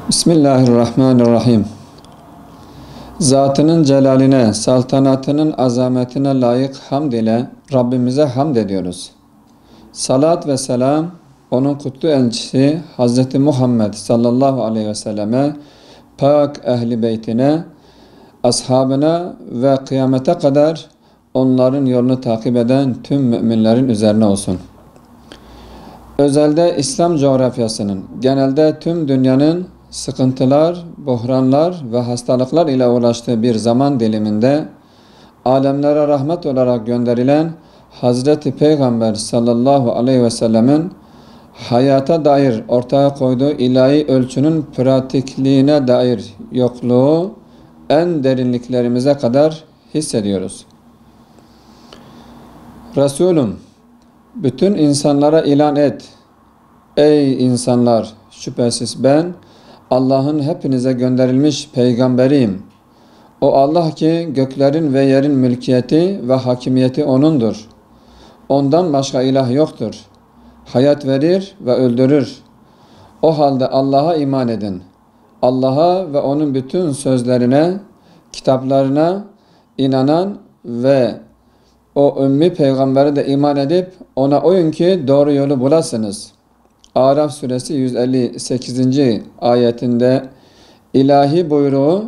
Bismillahirrahmanirrahim. Zatının celaline, saltanatının azametine layık hamd ile Rabbimize hamd ediyoruz. Salat ve selam, onun kutlu elçisi Hz. Muhammed sallallahu aleyhi ve selleme, pak ehli beytine, ashabına ve kıyamete kadar onların yolunu takip eden tüm müminlerin üzerine olsun. Özelde İslam coğrafyasının, genelde tüm dünyanın sıkıntılar, buhranlar ve hastalıklar ile uğraştığı bir zaman diliminde alemlere rahmet olarak gönderilen Hazreti Peygamber sallallahu aleyhi ve sellemin hayata dair ortaya koyduğu ilahi ölçünün pratikliğine dair yokluğu en derinliklerimize kadar hissediyoruz. Resulüm, bütün insanlara ilan et. Ey insanlar! Şüphesiz ben Allah'ın hepinize gönderilmiş peygamberiyim. O Allah ki göklerin ve yerin mülkiyeti ve hakimiyeti O'nundur. Ondan başka ilah yoktur. Hayat verir ve öldürür. O halde Allah'a iman edin. Allah'a ve O'nun bütün sözlerine, kitaplarına inanan ve o ümmi peygambere de iman edip ona uyun ki doğru yolu bulasınız. Araf suresi 158. ayetinde ilahi buyruğu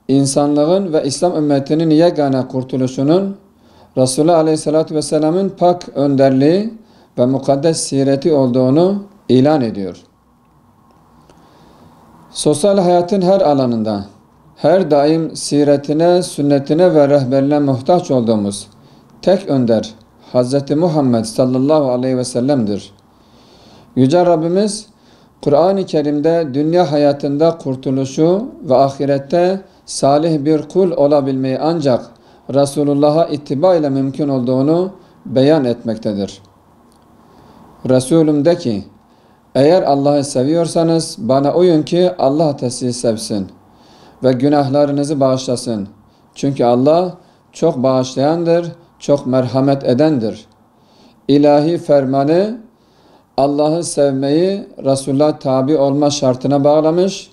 insanlığın ve İslam ümmetinin yegane kurtuluşunun Resulullah Aleyhisselatü Vesselam'ın pak önderliği ve mukaddes sireti olduğunu ilan ediyor. Sosyal hayatın her alanında, her daim siretine, sünnetine ve rehberine muhtaç olduğumuz tek önder Hz. Muhammed sallallahu aleyhi ve sellem'dir. Yüce Rabbimiz Kur'an-ı Kerim'de dünya hayatında kurtuluşu ve ahirette salih bir kul olabilmeyi ancak Resulullah'a ittiba ile mümkün olduğunu beyan etmektedir. Resulüm de ki, eğer Allah'ı seviyorsanız bana uyun ki Allah da sizi sevsin ve günahlarınızı bağışlasın. Çünkü Allah çok bağışlayandır, çok merhamet edendir. İlahi fermanı Allah'ı sevmeyi Resulullah'a tabi olma şartına bağlamış,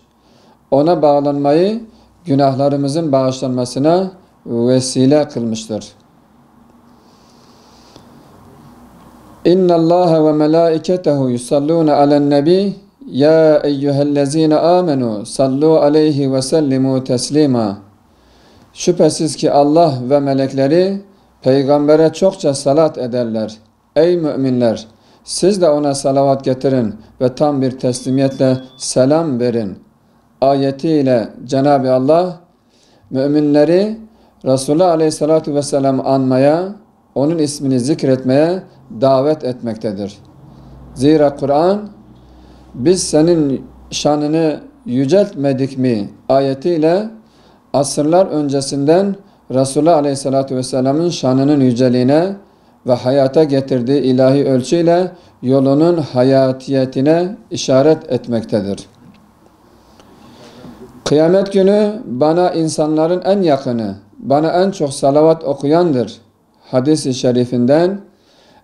ona bağlanmayı günahlarımızın bağışlanmasına vesile kılmıştır. İnna Allah ve melaiketehu yusalluna alen nebi ya eyyühellezine amenu sallu aleyhi ve sellimu teslima. Şüphesiz ki Allah ve melekleri peygambere çokça salat ederler. Ey müminler! Siz de ona salavat getirin ve tam bir teslimiyetle selam verin. Ayetiyle Cenab-ı Allah müminleri Resulullah Aleyhisselatü Vesselam anmaya, onun ismini zikretmeye davet etmektedir. Zira Kur'an biz senin şanını yüceltmedik mi ayetiyle asırlar öncesinden Resulullah Aleyhisselatü Vesselam'ın şanının yüceliğine ve hayata getirdiği ilahi ölçüyle yolunun hayatiyetine işaret etmektedir. Kıyamet günü bana insanların en yakını, bana en çok salavat okuyandır. Hadis-i şerifinden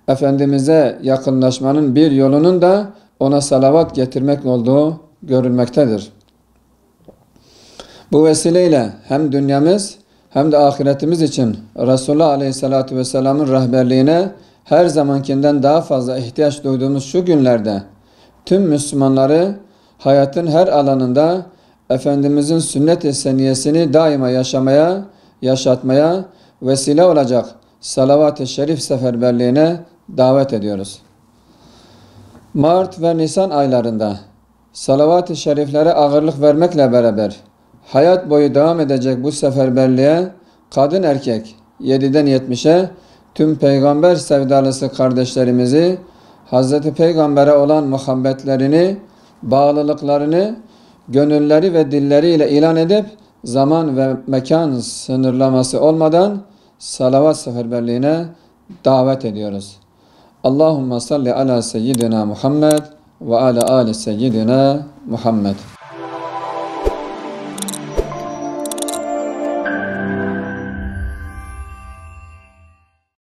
Efendimiz'e yakınlaşmanın bir yolunun da ona salavat getirmek olduğu görülmektedir. Bu vesileyle hem dünyamız hem de ahiretimiz için Resulullah Aleyhisselatü Vesselam'ın rehberliğine her zamankinden daha fazla ihtiyaç duyduğumuz şu günlerde tüm Müslümanları hayatın her alanında Efendimizin sünnet-i seniyesini daima yaşamaya, yaşatmaya vesile olacak salavat-ı şerif seferberliğine davet ediyoruz. Mart ve Nisan aylarında salavat-ı şeriflere ağırlık vermekle beraber hayat boyu devam edecek bu seferberliğe kadın erkek 7'den 70'e tüm peygamber sevdalısı kardeşlerimizi Hz. Peygamber'e olan muhabbetlerini, bağlılıklarını, gönülleri ve dilleriyle ilan edip zaman ve mekan sınırlaması olmadan salavat seferberliğine davet ediyoruz. Allahümme salli ala seyyidina Muhammed ve ala ali seyyidina Muhammed.